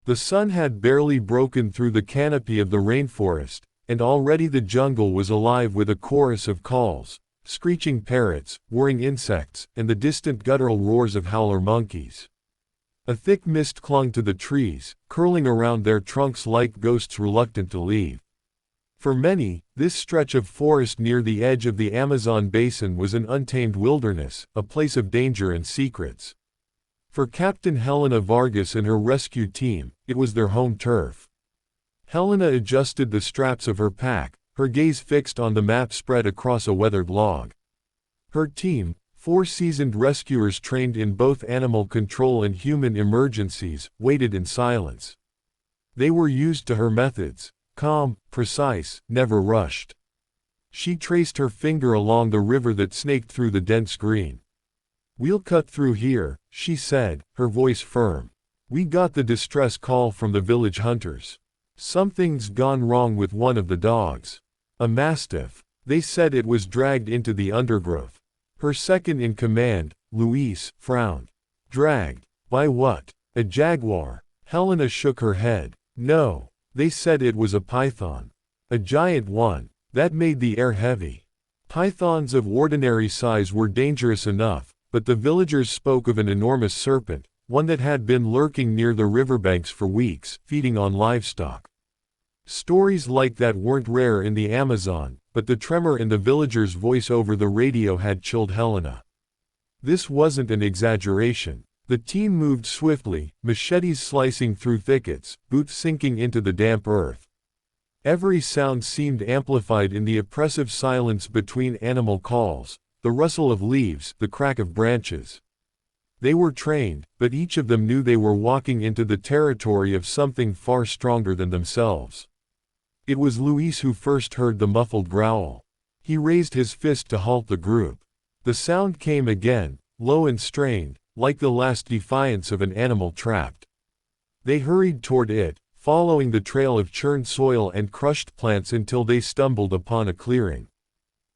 The sun had barely broken through the canopy of the rainforest, and already the jungle was alive with a chorus of calls, screeching parrots, whirring insects, and the distant guttural roars of howler monkeys. A thick mist clung to the trees, curling around their trunks like ghosts reluctant to leave. For many, this stretch of forest near the edge of the Amazon basin was an untamed wilderness, a place of danger and secrets. For Captain Helena Vargas and her rescue team, it was their home turf. Helena adjusted the straps of her pack, her gaze fixed on the map spread across a weathered log. Her team, 4 seasoned rescuers trained in both animal control and human emergencies, waited in silence. They were used to her methods, calm, precise, never rushed. She traced her finger along the river that snaked through the dense green. "We'll cut through here," she said, her voice firm. "We got the distress call from the village hunters. Something's gone wrong with one of the dogs. A mastiff. They said it was dragged into the undergrowth." Her second in command, Luis, frowned. "Dragged? By what? A jaguar?" Helena shook her head. "No. They said it was a python. A giant one. That made the air heavy. Pythons of ordinary size were dangerous enough, but the villagers spoke of an enormous serpent, one that had been lurking near the riverbanks for weeks, feeding on livestock. Stories like that weren't rare in the Amazon, but the tremor in the villager's voice over the radio had chilled Helena. This wasn't an exaggeration. The team moved swiftly, machetes slicing through thickets, boots sinking into the damp earth. Every sound seemed amplified in the oppressive silence between animal calls, the rustle of leaves, the crack of branches. They were trained, but each of them knew they were walking into the territory of something far stronger than themselves. It was Luis who first heard the muffled growl. He raised his fist to halt the group. The sound came again, low and strained, like the last defiance of an animal trapped. They hurried toward it, following the trail of churned soil and crushed plants until they stumbled upon a clearing.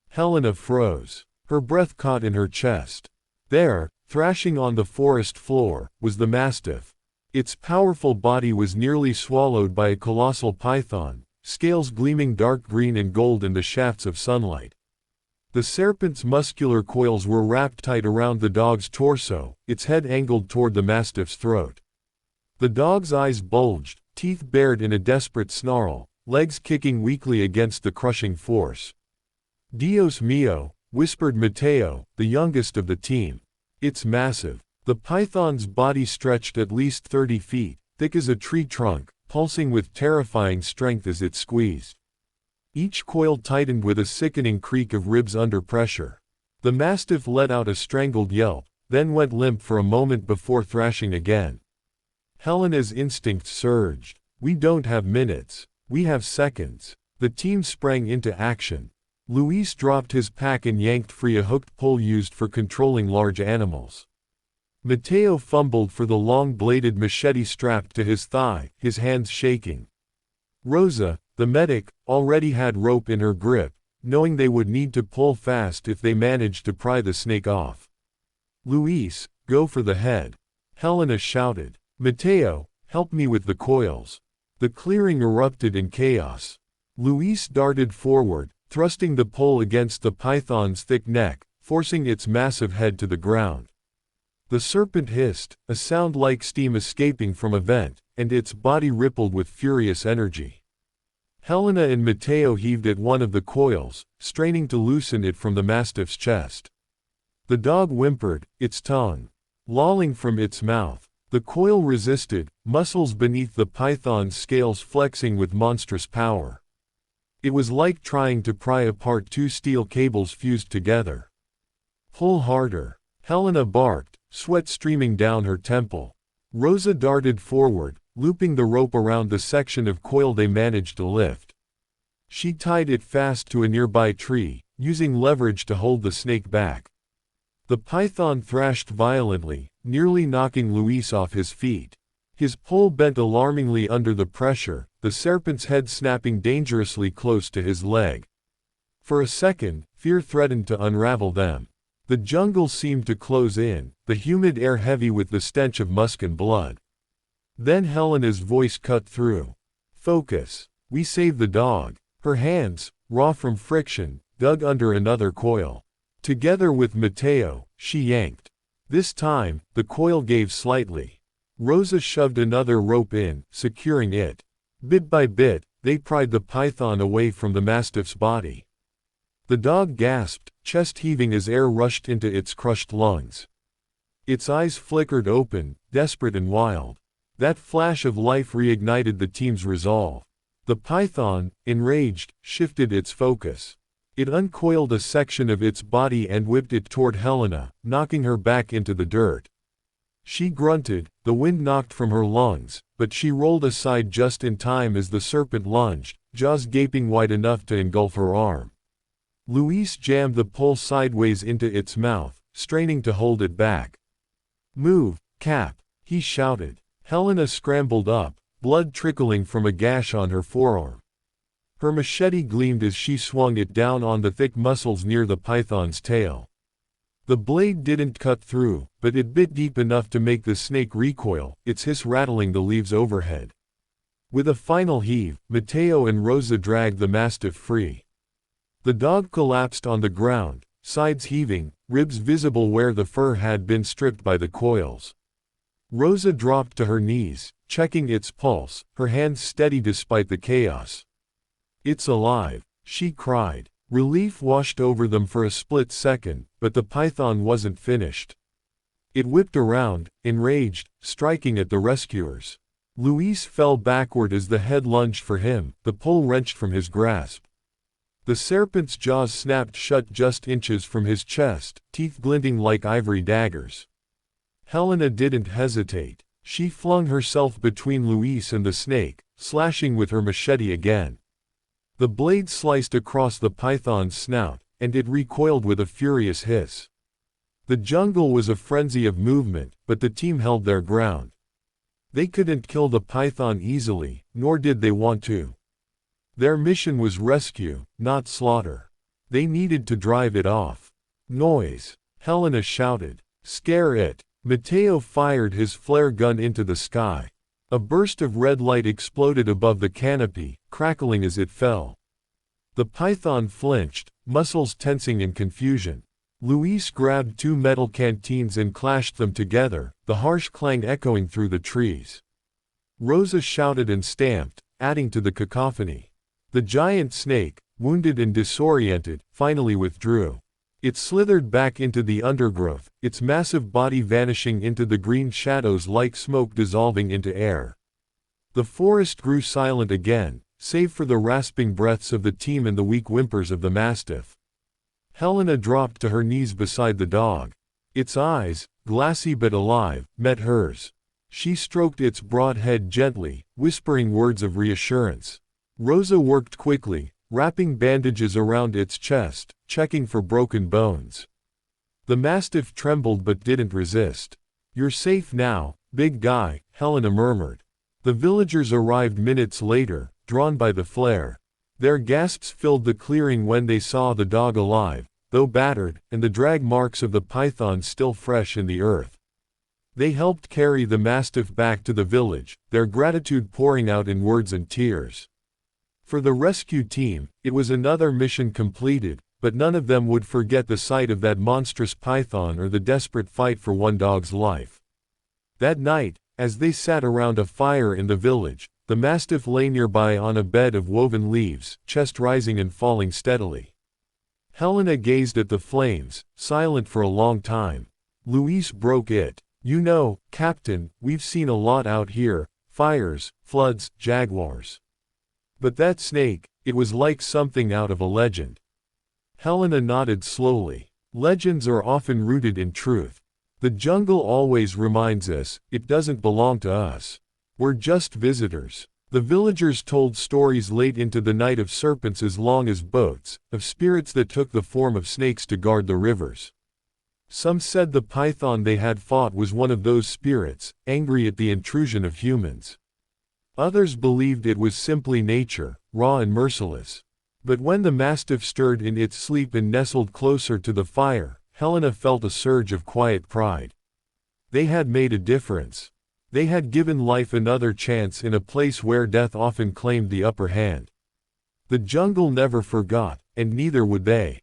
Helena froze. Her breath caught in her chest. There, thrashing on the forest floor, was the mastiff. Its powerful body was nearly swallowed by a colossal python, scales gleaming dark green and gold in the shafts of sunlight. The serpent's muscular coils were wrapped tight around the dog's torso, its head angled toward the mastiff's throat. The dog's eyes bulged, teeth bared in a desperate snarl, legs kicking weakly against the crushing force. "Dios mío," whispered Mateo, the youngest of the team. "It's massive." The python's body stretched at least 30 feet, thick as a tree trunk, pulsing with terrifying strength as it squeezed. Each coil tightened with a sickening creak of ribs under pressure. The mastiff let out a strangled yelp, then went limp for a moment before thrashing again. Helena's instincts surged. "We don't have minutes. We have seconds." The team sprang into action. Luis dropped his pack and yanked free a hooked pole used for controlling large animals. Mateo fumbled for the long-bladed machete strapped to his thigh, his hands shaking. Rosa, the medic, already had rope in her grip, knowing they would need to pull fast if they managed to pry the snake off. "Luis, go for the head," Helena shouted. "Mateo, help me with the coils." The clearing erupted in chaos. Luis darted forward, thrusting the pole against the python's thick neck, forcing its massive head to the ground. The serpent hissed, a sound like steam escaping from a vent, and its body rippled with furious energy. Helena and Mateo heaved at one of the coils, straining to loosen it from the mastiff's chest. The dog whimpered, its tongue lolling from its mouth. The coil resisted, muscles beneath the python's scales flexing with monstrous power. It was like trying to pry apart 2 steel cables fused together. "Pull harder," Helena barked, sweat streaming down her temple. Rosa darted forward, looping the rope around the section of coil they managed to lift. She tied it fast to a nearby tree, using leverage to hold the snake back. The python thrashed violently, nearly knocking Luis off his feet. His pole bent alarmingly under the pressure, the serpent's head snapping dangerously close to his leg. For a second, fear threatened to unravel them. The jungle seemed to close in, the humid air heavy with the stench of musk and blood. Then Helena's voice cut through. "Focus. We saved the dog." Her hands, raw from friction, dug under another coil. Together with Matteo, she yanked. This time, the coil gave slightly. Rosa shoved another rope in, securing it. Bit by bit, they pried the python away from the mastiff's body. The dog gasped, chest heaving as air rushed into its crushed lungs. Its eyes flickered open, desperate and wild. That flash of life reignited the team's resolve. The python, enraged, shifted its focus. It uncoiled a section of its body and whipped it toward Helena, knocking her back into the dirt. She grunted, the wind knocked from her lungs, but she rolled aside just in time as the serpent lunged, jaws gaping wide enough to engulf her arm. Luis jammed the pole sideways into its mouth, straining to hold it back. "Move, Cap," he shouted. Helena scrambled up, blood trickling from a gash on her forearm. Her machete gleamed as she swung it down on the thick muscles near the python's tail. The blade didn't cut through, but it bit deep enough to make the snake recoil, its hiss rattling the leaves overhead. With a final heave, Matteo and Rosa dragged the mastiff free. The dog collapsed on the ground, sides heaving, ribs visible where the fur had been stripped by the coils. Rosa dropped to her knees, checking its pulse, her hands steady despite the chaos. "It's alive," she cried. Relief washed over them for a split second, but the python wasn't finished. It whipped around, enraged, striking at the rescuers. Luis fell backward as the head lunged for him, the pole wrenched from his grasp. The serpent's jaws snapped shut just inches from his chest, teeth glinting like ivory daggers. Helena didn't hesitate. She flung herself between Luis and the snake, slashing with her machete again. The blade sliced across the python's snout, and it recoiled with a furious hiss. The jungle was a frenzy of movement, but the team held their ground. They couldn't kill the python easily, nor did they want to. Their mission was rescue, not slaughter. They needed to drive it off. "Noise!" Helena shouted. "Scare it!" Matteo fired his flare gun into the sky. A burst of red light exploded above the canopy, crackling as it fell. The python flinched, muscles tensing in confusion. Luis grabbed two metal canteens and clashed them together, the harsh clang echoing through the trees. Rosa shouted and stamped, adding to the cacophony. The giant snake, wounded and disoriented, finally withdrew. It slithered back into the undergrowth, its massive body vanishing into the green shadows like smoke dissolving into air. The forest grew silent again, save for the rasping breaths of the team and the weak whimpers of the mastiff. Helena dropped to her knees beside the dog. Its eyes, glassy but alive, met hers. She stroked its broad head gently, whispering words of reassurance. Rosa worked quickly, wrapping bandages around its chest, checking for broken bones. The mastiff trembled but didn't resist. "You're safe now, big guy," Helena murmured. The villagers arrived minutes later, drawn by the flare. Their gasps filled the clearing when they saw the dog alive, though battered, and the drag marks of the python still fresh in the earth. They helped carry the mastiff back to the village, their gratitude pouring out in words and tears. For the rescue team, it was another mission completed, but none of them would forget the sight of that monstrous python or the desperate fight for one dog's life. That night, as they sat around a fire in the village, the mastiff lay nearby on a bed of woven leaves, chest rising and falling steadily. Helena gazed at the flames, silent for a long time. Luis broke it. "You know, Captain, we've seen a lot out here, fires, floods, jaguars. But that snake, it was like something out of a legend." Helena nodded slowly. "Legends are often rooted in truth. The jungle always reminds us, it doesn't belong to us. We're just visitors." The villagers told stories late into the night of serpents as long as boats, of spirits that took the form of snakes to guard the rivers. Some said the python they had fought was one of those spirits, angry at the intrusion of humans. Others believed it was simply nature, raw and merciless. But when the mastiff stirred in its sleep and nestled closer to the fire, Helena felt a surge of quiet pride. They had made a difference. They had given life another chance in a place where death often claimed the upper hand. The jungle never forgot, and neither would they.